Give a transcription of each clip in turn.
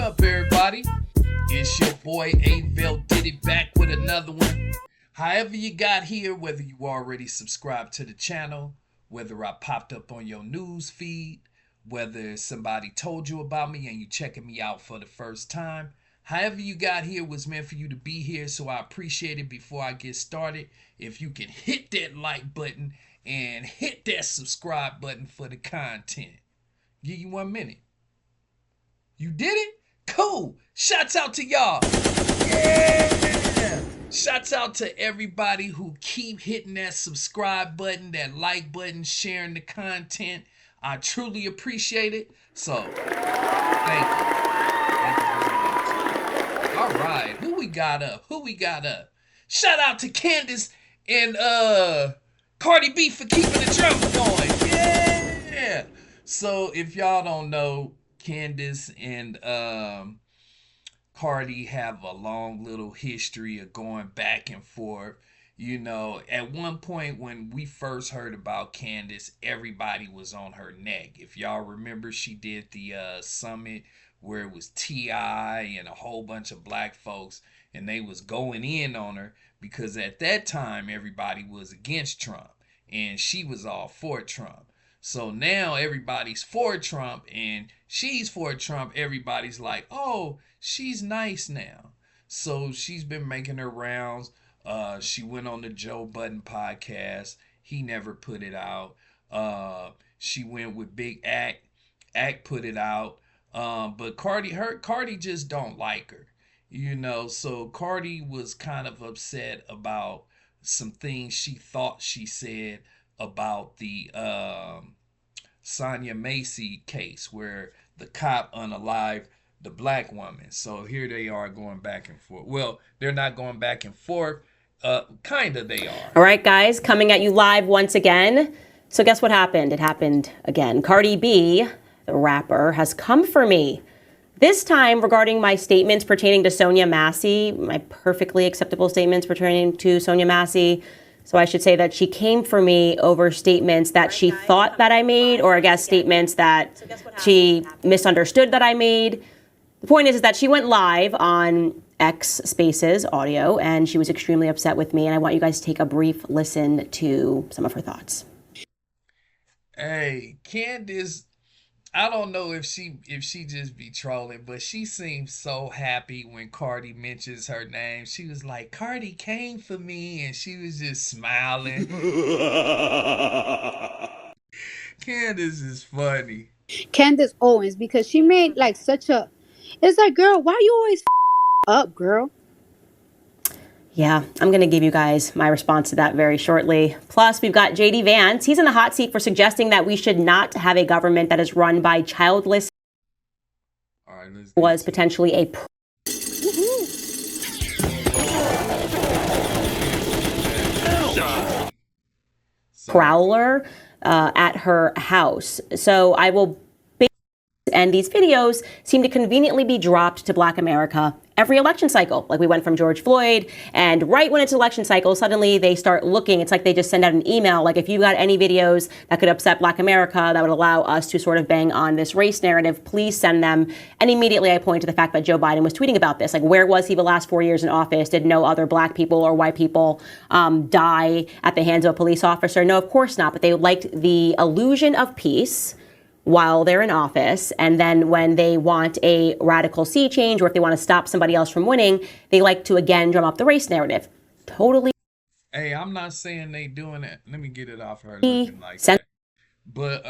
up, everybody? It's your boy Avell did it back with another one. However you got here, whether you already subscribed to the channel, whether I popped up on your news feed, whether somebody told you about me and you checking me out for the first time, however you got here was meant for you to be here, so I appreciate it. Before I get started, if you can hit that like button and hit that subscribe button for the content. Give you 1 minute. You did it? Cool. Shouts out to y'all. Yeah. Shouts out to everybody who keep hitting that subscribe button, that like button, sharing the content. I truly appreciate it. So, thank you. Thank you very much. All right. Who we got up? Shout out to Candace and Cardi B for keeping the drums going. Yeah. So, if y'all don't know, Candace and Cardi have a long little history of going back and forth. You know, at one point when we first heard about Candace, everybody was on her neck. If y'all remember, she did the summit where it was T.I. and a whole bunch of black folks, and they was going in on her because at that time everybody was against Trump and she was all for Trump. So now everybody's for Trump and she's for Trump. Everybody's like, oh, she's nice now. So she's been making her rounds. She went on the Joe Budden podcast. He never put it out. She went with Big Act. Act put it out. But Cardi just don't like her. You know, so Cardi was kind of upset about some things she thought she said about the Sonya Masseys case where the cop unalived the black woman. So here they are going back and forth. Well, they're not going back and forth. Kinda they are. All right, guys, coming at you live once again. So guess what happened? It happened again. Cardi B, the rapper, has come for me. This time regarding my statements pertaining to Sonya Masseys, my perfectly acceptable statements pertaining to Sonya Masseys. So I should say that she came for me over statements that she thought that I made, or I guess statements that she misunderstood that I made. The point is that she went live on X Spaces audio, and she was extremely upset with me, and I want you guys to take a brief listen to some of her thoughts. Hey, Candace, I don't know if she just be trolling, but she seems so happy when Cardi mentions her name. She was like, Cardi came for me, and she was just smiling. Candace is funny. Candace Owens, because she made like such a, it's like, girl, why you always up, girl? Yeah, I'm going to give you guys my response to that very shortly. Plus, we've got JD Vance. He's in the hot seat for suggesting that we should not have a government that is run by childless. All right, was potentially a prowler at her house. So I will. And these videos seem to conveniently be dropped to Black America every election cycle. Like we went from George Floyd, and right when it's election cycle, suddenly they start looking. It's like they just send out an email. Like, if you got any videos that could upset Black America, that would allow us to sort of bang on this race narrative, please send them. And immediately I point to the fact that Joe Biden was tweeting about this. Like, where was he the last 4 years in office? Did no other Black people or white people die at the hands of a police officer? No, of course not. But they liked the illusion of peace while they're in office, and then when they want a radical sea change, or if they want to stop somebody else from winning, they like to again drum up the race narrative. Totally. Hey, I'm not saying they doing it. Let me get it off her looking like that. But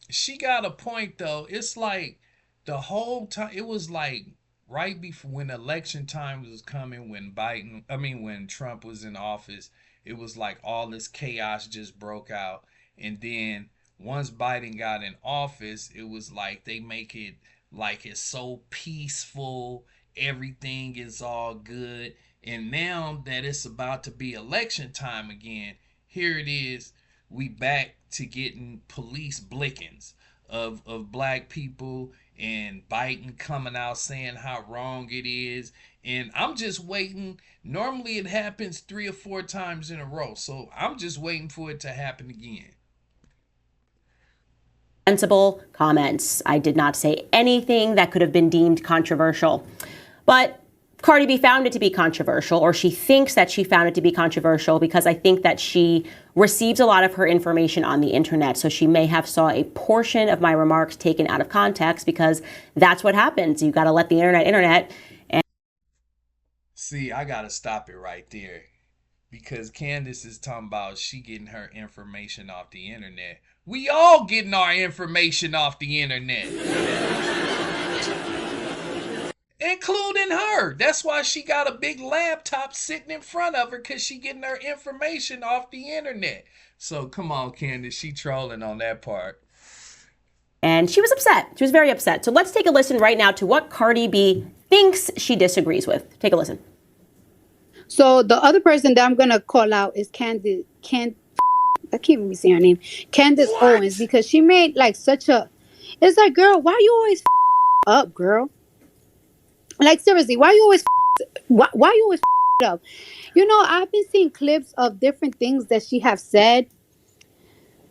she got a point though. It's like the whole time, it was like right before when election time was coming, when Trump was in office, it was like all this chaos just broke out, and then once Biden got in office, it was like they make it like it's so peaceful, everything is all good. And now that it's about to be election time again, here it is, we back to getting police blickings of black people, and Biden coming out saying how wrong it is. And I'm just waiting. Normally it happens 3 or 4 times in a row, so I'm just waiting for it to happen again. sensible comments. I did not say anything that could have been deemed controversial. But Cardi B found it to be controversial, or she thinks that she found it to be controversial, because I think that she receives a lot of her information on the internet. So she may have saw a portion of my remarks taken out of context, because that's what happens. You got to let the internet. And See, I gotta stop it right there. Because Candace is talking about she getting her information off the internet. We all getting our information off the internet. Including her. That's why she got a big laptop sitting in front of her, because she getting her information off the internet. So come on, Candace, she trolling on that part. And she was upset. She was very upset. So let's take a listen right now to what Cardi B thinks she disagrees with. Take a listen. So the other person that I'm gonna call out is I can't even say her name, Candace Owens, because she made like such a. It's like, girl, why you always up, girl? Like seriously, why you always why you always up? You know, I've been seeing clips of different things that she have said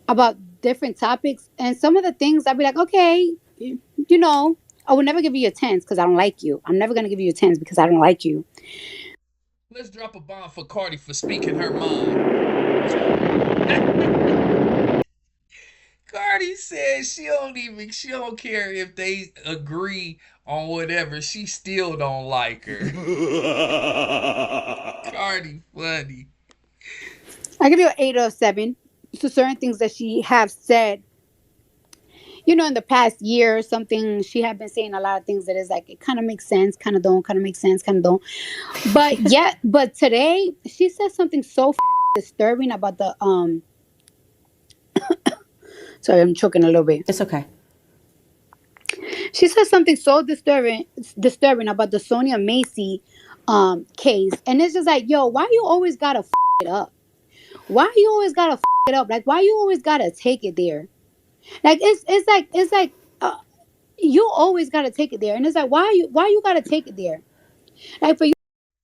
about different topics, and some of the things I'd be like, okay, you know, I will never give you a 10 because I don't like you. I'm never gonna give you a 10 because I don't like you. Let's drop a bomb for Cardi for speaking her mind. Cardi says she don't care if they agree on whatever. She still don't like her. Cardi funny. I give you an 8 or a 7. So certain things that she have said, you know, in the past year or something, she had been saying a lot of things that is like, it kind of makes sense, kind of don't, kind of makes sense, kind of don't. But yeah, but today she said something so disturbing about the sorry, I'm choking a little bit. It's okay. She said something so disturbing about the Sonya Masseys case, and it's just like, yo, why you always gotta it up? Why you always gotta it up? Like, why you always gotta take it there? Like, it's like you always gotta take it there, and it's like, why you gotta take it there? Like for you.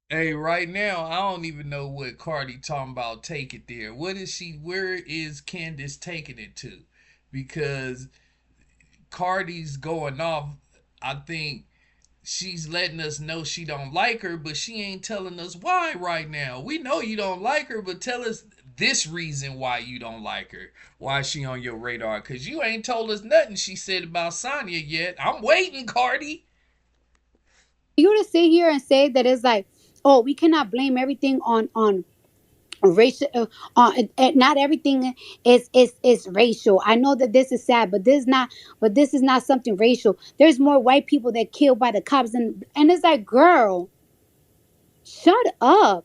Hey, right now, I don't even know what Cardi talking about. Take it there. Where is Candace taking it to? Because Cardi's going off. I think she's letting us know she don't like her, but she ain't telling us why right now. We know you don't like her, but tell us this reason why you don't like her. Why is she on your radar? Because you ain't told us nothing she said about Sonya yet. I'm waiting, Cardi. You to sit here and say that it's like, oh, we cannot blame everything on racial, not everything is racial. I know that this is sad, but this is not something racial. There's more white people that killed by the cops, and it's like, girl, shut up.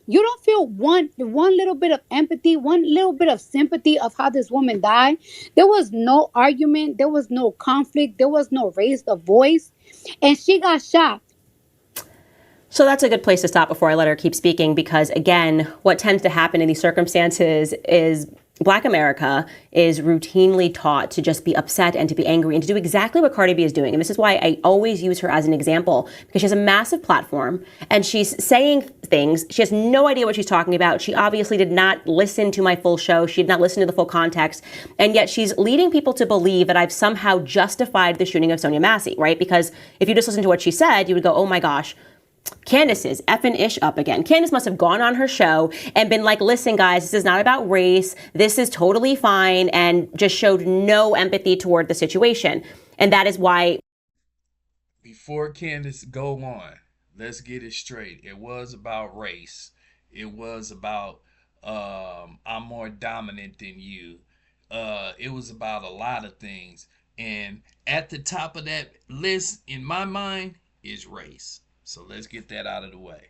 You don't feel one little bit of empathy, one little bit of sympathy of how this woman died. There was no argument, there was no conflict, there was no raised a voice, and she got shot. So that's a good place to stop before I let her keep speaking, because again, what tends to happen in these circumstances is Black America is routinely taught to just be upset and to be angry and to do exactly what Cardi B is doing. And this is why I always use her as an example, because she has a massive platform and she's saying things. She has no idea what she's talking about. She obviously did not listen to my full show. She did not listen to the full context. And yet she's leading people to believe that I've somehow justified the shooting of Sonya Massey, right? Because if you just listen to what she said, you would go, oh my gosh, Candace is effing ish up again. Candace must have gone on her show and been like, listen, guys, this is not about race. This is totally fine, and just showed no empathy toward the situation. And that is why. Before Candace go on, let's get it straight. It was about race. It was about I'm more dominant than you. It was about a lot of things. And at the top of that list, in my mind, is race. So let's get that out of the way.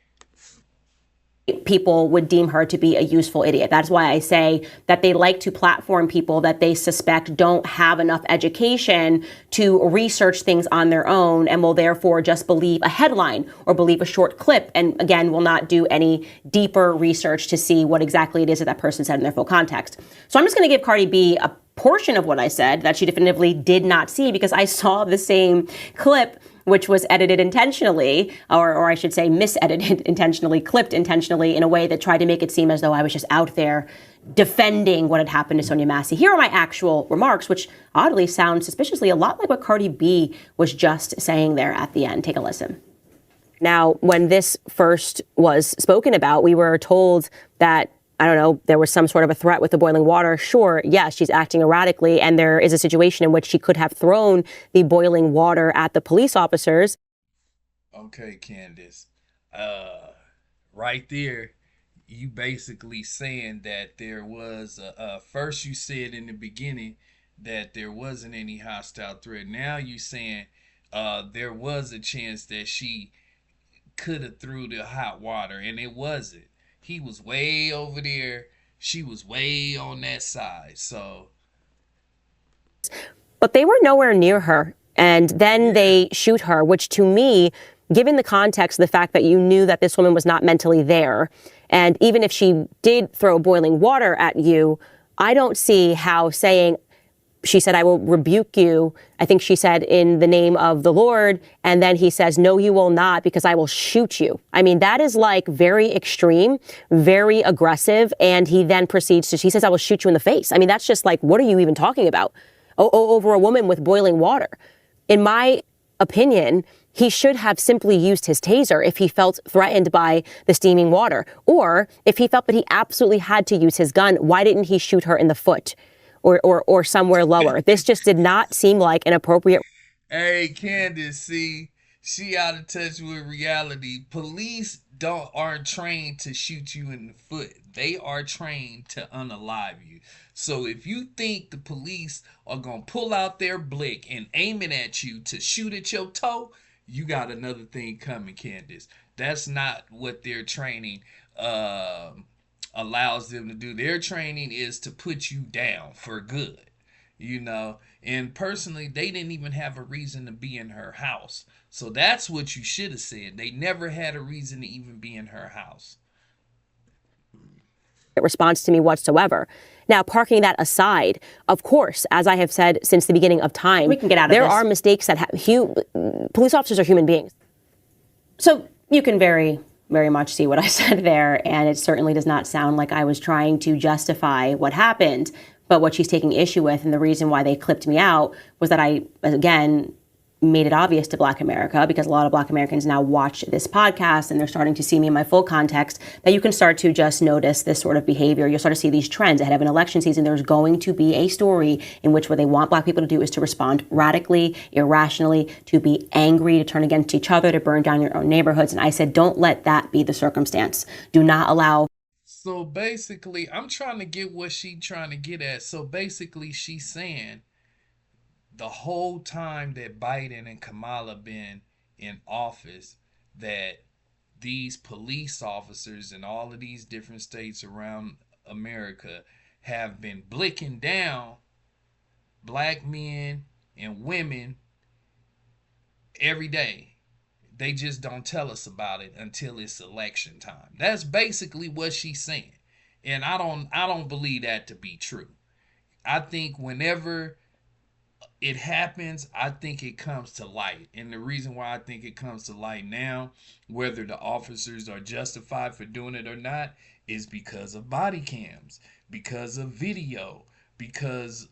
People would deem her to be a useful idiot. That's why I say that they like to platform people that they suspect don't have enough education to research things on their own, and will therefore just believe a headline or believe a short clip, and again will not do any deeper research to see what exactly it is that that person said in their full context. So I'm just going to give Cardi B a portion of what I said that she definitively did not see, because I saw the same clip, which was edited intentionally, or I should say misedited intentionally, clipped intentionally in a way that tried to make it seem as though I was just out there defending what had happened to Sonya Massey. Here are my actual remarks, which oddly sound suspiciously a lot like what Cardi B was just saying there at the end. Take a listen. Now, when this first was spoken about, we were told that, I don't know, there was some sort of a threat with the boiling water. Sure, yes, she's acting erratically, and there is a situation in which she could have thrown the boiling water at the police officers. Okay, Candace. Right there, you basically saying that there was first you said in the beginning that there wasn't any hostile threat. Now you saying there was a chance that she could have threw the hot water, and it wasn't. He was way over there. She was way on that side. So, but they were nowhere near her. And then they shoot her, which to me, given the context of the fact that you knew that this woman was not mentally there, and even if she did throw boiling water at you, I don't see how saying, she said, I will rebuke you. I think she said, in the name of the Lord. And then he says, no, you will not, because I will shoot you. I mean, that is like very extreme, very aggressive. And he then proceeds to, he says, I will shoot you in the face. I mean, that's just like, what are you even talking about? Over a woman with boiling water. In my opinion, he should have simply used his taser if he felt threatened by the steaming water. Or if he felt that he absolutely had to use his gun, why didn't he shoot her in the foot? Or somewhere lower. This just did not seem like an appropriate. Hey, Candace, see, she out of touch with reality. Police aren't trained to shoot you in the foot. They are trained to unalive you. So if you think the police are gonna pull out their blick and aim it at you to shoot at your toe, you got another thing coming, Candace. That's not what their training allows them to do. Their training is to put you down for good, you know. And personally, they didn't even have a reason to be in her house. So that's what you should have said. They never had a reason to even be in her house. Response to me whatsoever. Now, parking that aside, of course, as I have said since the beginning of time, we can get out of there this. Are mistakes that police officers are human beings. So you can very much see what I said there, and it certainly does not sound like I was trying to justify what happened. But what she's taking issue with, and the reason why they clipped me out, was that I, again, made it obvious to Black America, because a lot of Black Americans now watch this podcast and they're starting to see me in my full context, that you can start to just notice this sort of behavior. You'll start to see these trends ahead of an election season. There's going to be a story in which what they want Black people to do is to respond radically, irrationally, to be angry, to turn against each other, to burn down your own neighborhoods. And I said, don't let that be the circumstance. Do not allow. So basically, I'm trying to get what she's trying to get at. So basically, she's saying the whole time that Biden and Kamala been in office, that these police officers in all of these different states around America have been blicking down Black men and women every day. They just don't tell us about it until it's election time. That's basically what she's saying. And I don't believe that to be true. I think whenever it happens, I think it comes to light. And the reason why I think it comes to light now, whether the officers are justified for doing it or not, is because of body cams, because of video, because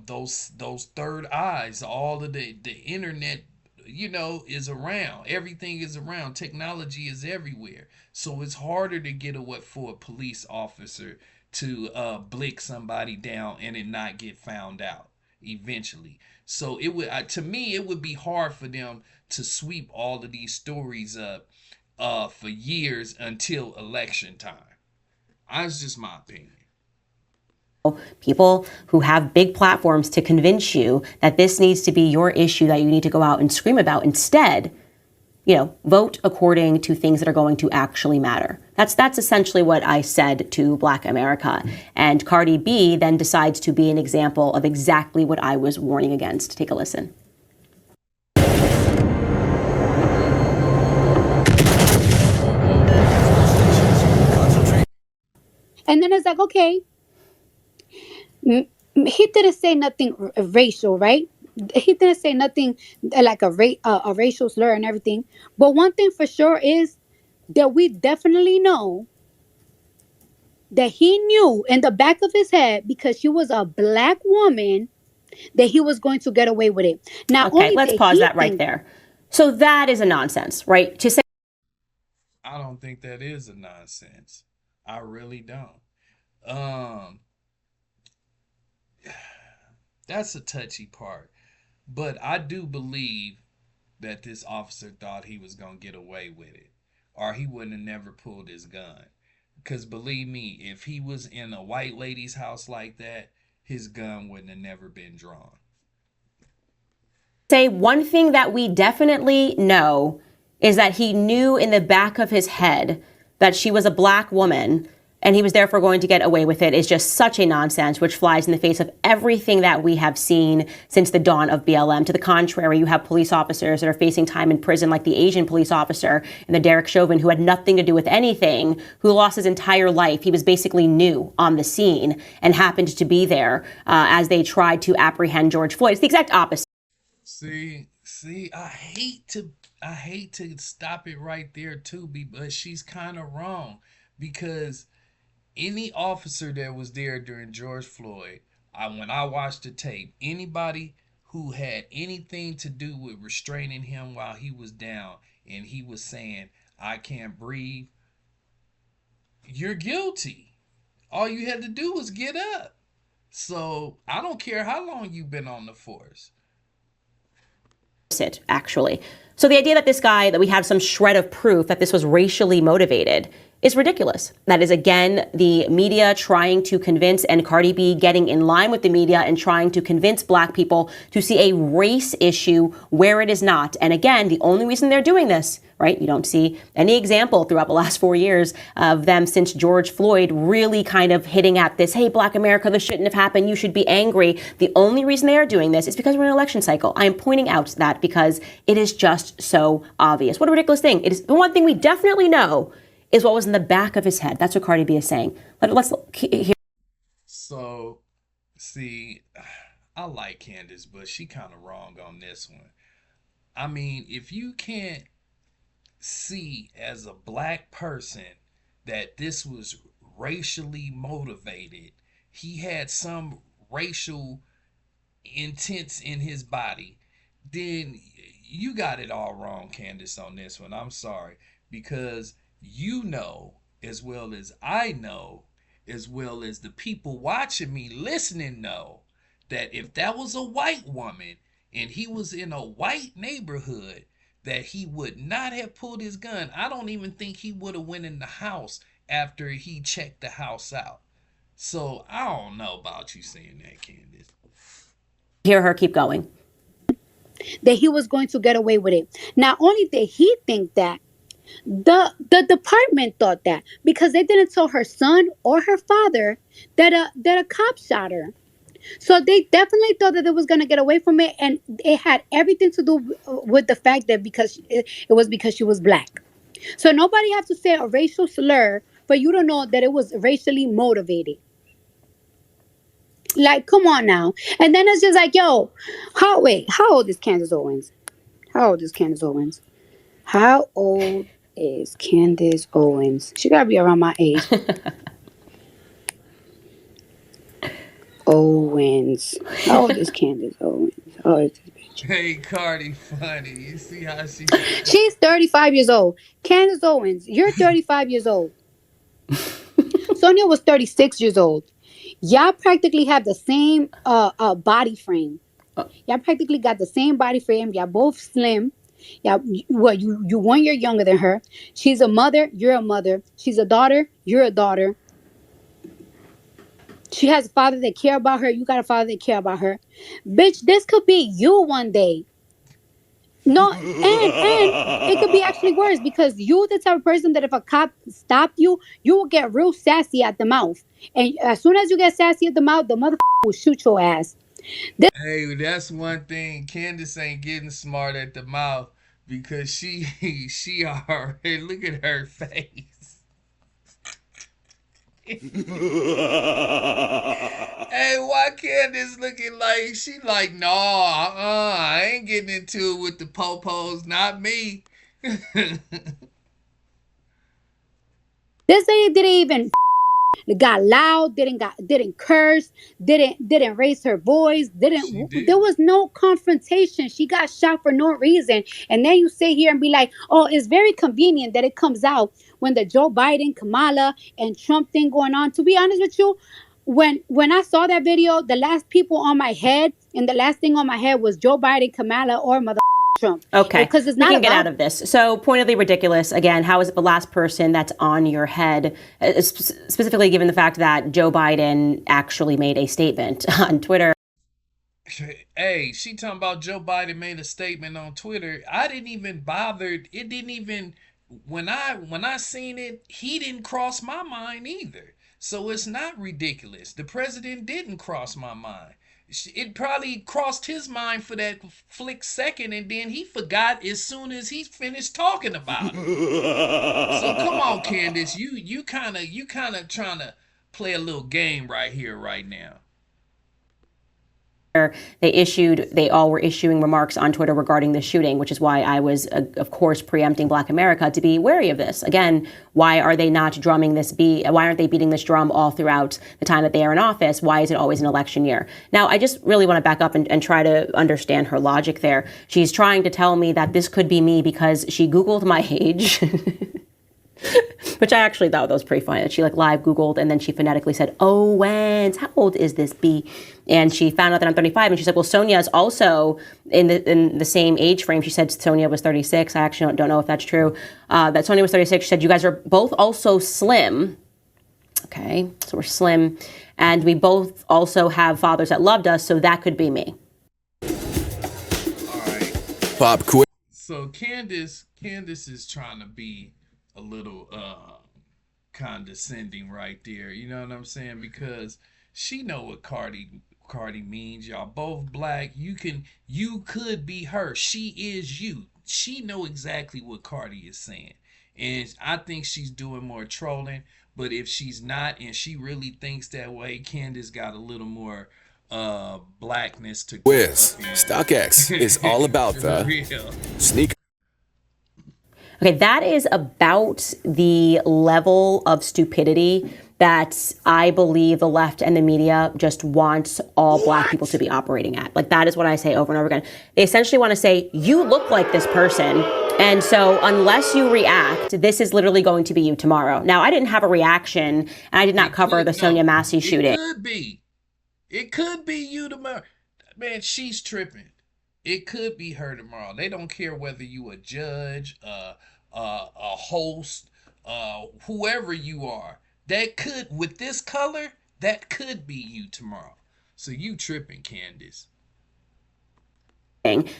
those third eyes, all of the internet, you know, is around. Everything is around. Technology is everywhere. So it's harder to get for a police officer to blick somebody down and it not get found out eventually. So it would, to me, it would be hard for them to sweep all of these stories up for years until election time. That's just my opinion. People who have big platforms to convince you that this needs to be your issue that you need to go out and scream about. Instead, you know, vote according to things that are going to actually matter. That's essentially what I said to Black America. And Cardi B then decides to be an example of exactly what I was warning against. Take a listen. And then it's like, okay, he didn't say nothing racial, right? He didn't say nothing like a racial slur and everything. But one thing for sure is that we definitely know that he knew in the back of his head, because she was a black woman, that he was going to get away with it. Not Okay, only let's did pause he that right think, there. So that is a nonsense, right? To say I don't think that is a nonsense. I really don't. Um, that's a touchy part. But I do believe that this officer thought he was gonna get away with it, or he wouldn't have never pulled his gun. Because believe me, if he was in a white lady's house like that, his gun wouldn't have never been drawn. one thing that we definitely know is that he knew in the back of his head that she was a black woman and he was therefore going to get away with it is just such a nonsense, which flies in the face of everything that we have seen since the dawn of BLM. To the contrary, you have police officers that are facing time in prison, like the Asian police officer and the Derek Chauvin, who had nothing to do with anything, who lost his entire life. He was basically new on the scene and happened to be there as they tried to apprehend George Floyd. It's the exact opposite. See, I hate to stop it right there too, but she's kind of wrong because any officer that was there during George Floyd, when I watched the tape, anybody who had anything to do with restraining him while he was down and he was saying, I can't breathe, you're guilty. All you had to do was get up. So I don't care how long you've been on the force. Actually. So the idea that this guy, that we have some shred of proof that this was racially motivated is ridiculous. That is, again, the media trying to convince, and Cardi B getting in line with the media and trying to convince black people to see a race issue where it is not. And again, the only reason they're doing this, right? You don't see any example throughout the last 4 years of them since George Floyd really kind of hitting at this, hey, Black America, this shouldn't have happened. You should be angry. The only reason they are doing this is because we're in an election cycle. I am pointing out that because it is just so obvious. What a ridiculous thing. It is the one thing we definitely know is what was in the back of his head. That's what Cardi B is saying. Let's hear. So, see, I like Candace, but she kind of wrong on this one. I mean, if you can't see as a black person that this was racially motivated, he had some racial intents in his body, then you got it all wrong, Candace, on this one. I'm sorry. Because you know, as well as I know, as well as the people watching me listening know, that if that was a white woman and he was in a white neighborhood, that he would not have pulled his gun. I don't even think he would have went in the house after he checked the house out. So I don't know about you saying that, Candace. Hear her keep going. that he was going to get away with it. Not only did he think that, the department thought that, because they didn't tell her son or her father that a cop shot her. So they definitely thought that it was going to get away from it, and it had everything to do with the fact that because it was because she was black. So nobody have to say a racial slur for you to know that it was racially motivated. Like, come on now. And then it's just like, yo, how old is Candace Owens? How old is Candace Owens? How old is Candace Owens? She gotta be around my age. Owens. How old is Candace Owens? How old is this bitch? Hey, Cardi, funny. You see how she? She's 35 years old. Candace Owens, you're 35 years old. Sonya was 36 years old. Y'all practically have the same body frame. Y'all practically got the same body frame. Y'all both slim. Y'all, well, you 1 year younger than her. She's a mother. You're a mother. She's a daughter. You're a daughter. She has a father that care about her. You got a father that care about her. Bitch, this could be you one day. No, and it could be actually worse, because you the type of person that if a cop stopped you, you will get real sassy at the mouth. And as soon as you get sassy at the mouth, the motherfucker will shoot your ass. Hey, that's one thing. Candace ain't getting smart at the mouth because she already look at her face. Hey, why Candace looking like she like no, I ain't getting into it with the popos, not me. This lady didn't even got loud, didn't curse, didn't raise her voice, She didn't. There did. was no confrontation. She got shot for no reason, and then you sit here and be like, "Oh, it's very convenient that it comes out when the Joe Biden, Kamala, and Trump thing going on." To be honest with you, when I saw that video, the last people on my head and the last thing on my head was Joe Biden, Kamala, or mother Trump, Okay, because it's we not can get out about. of this. So, pointedly ridiculous. Again, how is it the last person that's on your head? Specifically, given the fact that Joe Biden actually made a statement on Twitter. Hey, she talking about Joe Biden made a statement on Twitter. I didn't even bother. It didn't even when I seen it, he didn't cross my mind either. So it's not ridiculous. The president didn't cross my mind. It probably crossed his mind for that flick second, and then he forgot as soon as he finished talking about it. So come on, Candace, you kind of trying to play a little game right here, right now. They all were issuing remarks on Twitter regarding the shooting, which is why I was, of course, preempting Black America to be wary of this. Again, why are they not drumming this beat? Why aren't they beating this drum all throughout the time that they are in office? Why is it always an election year? Now, I just really want to back up and try to understand her logic there. She's trying to tell me that this could be me because she Googled my age. Which I actually thought that was pretty funny. That she like live Googled and then she phonetically said, Owens, how old is this B? And she found out that I'm 35. And she said, well, Sonya is also in the same age frame. She said Sonya was 36. I actually don't know if that's true. That Sonya was 36. She said, you guys are both also slim. Okay, so we're slim. And we both also have fathers that loved us. So that could be me. All right. Pop quiz. So Candace is trying to be a little condescending right there. You know what I'm saying? Because she know what Cardi means. Y'all both black. You could be her. She is you. She know exactly what Cardi is saying. And I think she's doing more trolling. But if she's not and she really thinks that way, Candace got a little more blackness to go Quiz. up in. StockX is all about For the real. sneaker. Okay, that is about the level of stupidity that I believe the left and the media just wants all black people to be operating at. Like, that is what I say over and over again. They essentially want to say, you look like this person, and so unless you react, this is literally going to be you tomorrow. Now, I didn't have a reaction, and I did not cover the Sonya Masseys shooting. It could be. It could be you tomorrow. Man, she's tripping. It could be her tomorrow. They don't care whether you a judge, a host, whoever you are. That could, with this color, that could be you tomorrow. So you tripping, Candace.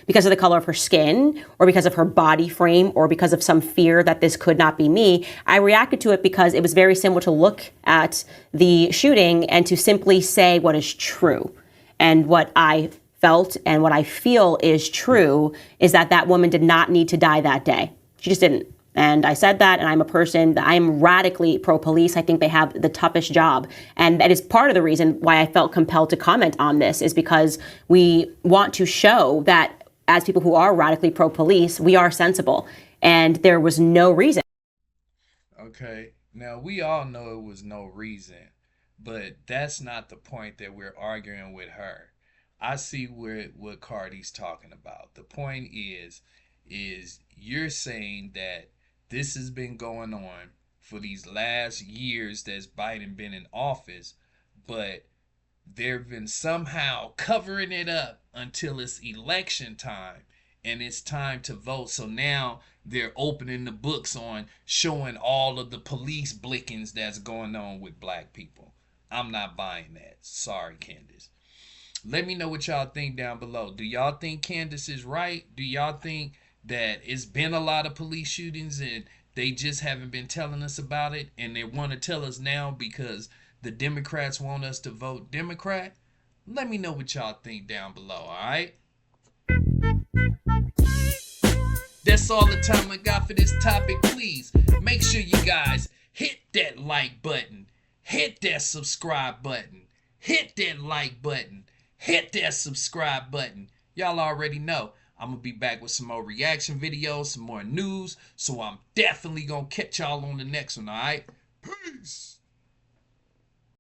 Because of the color of her skin or because of her body frame or because of some fear that this could not be me. I reacted to it because it was very similar to look at the shooting and to simply say what is true. And what I felt and what I feel is true is that that woman did not need to die that day. She just didn't. And I said that, and I'm a person that I am radically pro-police. I think they have the toughest job. And that is part of the reason why I felt compelled to comment on this, is because we want to show that as people who are radically pro-police, we are sensible. And there was no reason. Okay. Now, we all know it was no reason, but that's not the point that we're arguing with her. I see what Cardi's talking about. The point is you're saying that this has been going on for these last years that's Biden been in office, but they've been somehow covering it up until it's election time and it's time to vote. So now they're opening the books on showing all of the police blickings that's going on with black people. I'm not buying that. Sorry, Candace. Let me know what y'all think down below. Do y'all think Candace is right? Do y'all think that it's been a lot of police shootings and they just haven't been telling us about it and they want to tell us now because the Democrats want us to vote Democrat? Let me know what y'all think down below, alright? That's all the time I got for this topic. Please make sure you guys hit that like button, hit that subscribe button, hit that like button, hit that subscribe button. Y'all already know I'm going to be back with some more reaction videos, some more news. So I'm definitely going to catch y'all on the next one, all right? Peace.